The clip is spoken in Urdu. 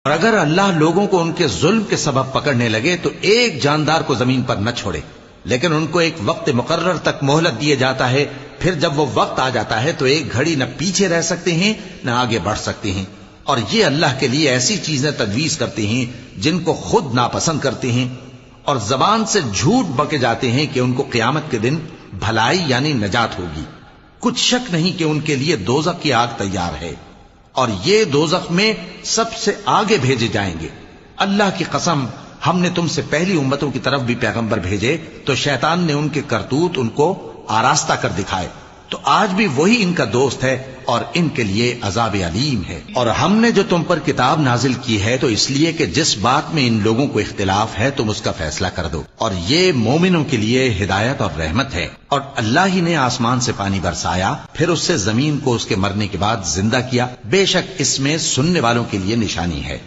اور اگر اللہ لوگوں کو ان کے ظلم کے سبب پکڑنے لگے تو ایک جاندار کو زمین پر نہ چھوڑے، لیکن ان کو ایک وقت مقرر تک مہلت دیے جاتا ہے، پھر جب وہ وقت آ جاتا ہے تو ایک گھڑی نہ پیچھے رہ سکتے ہیں نہ آگے بڑھ سکتے ہیں، اور یہ اللہ کے لیے ایسی چیزیں تجویز کرتے ہیں جن کو خود ناپسند کرتے ہیں، اور زبان سے جھوٹ بکے جاتے ہیں کہ ان کو قیامت کے دن بھلائی یعنی نجات ہوگی۔ کچھ شک نہیں کہ ان کے لیے دوزخ کی آگ تیار ہے، اور یہ دوزخ میں سب سے آگے بھیجے جائیں گے۔ اللہ کی قسم، ہم نے تم سے پہلی امتوں کی طرف بھی پیغمبر بھیجے تو شیطان نے ان کے کرتوت ان کو آراستہ کر دکھائے، تو آج بھی وہی ان کا دوست ہے اور ان کے لیے عذاب علیم ہے۔ اور ہم نے جو تم پر کتاب نازل کی ہے تو اس لیے کہ جس بات میں ان لوگوں کو اختلاف ہے تم اس کا فیصلہ کر دو، اور یہ مومنوں کے لیے ہدایت اور رحمت ہے۔ اور اللہ ہی نے آسمان سے پانی برسایا، پھر اس سے زمین کو اس کے مرنے کے بعد زندہ کیا، بے شک اس میں سننے والوں کے لیے نشانی ہے۔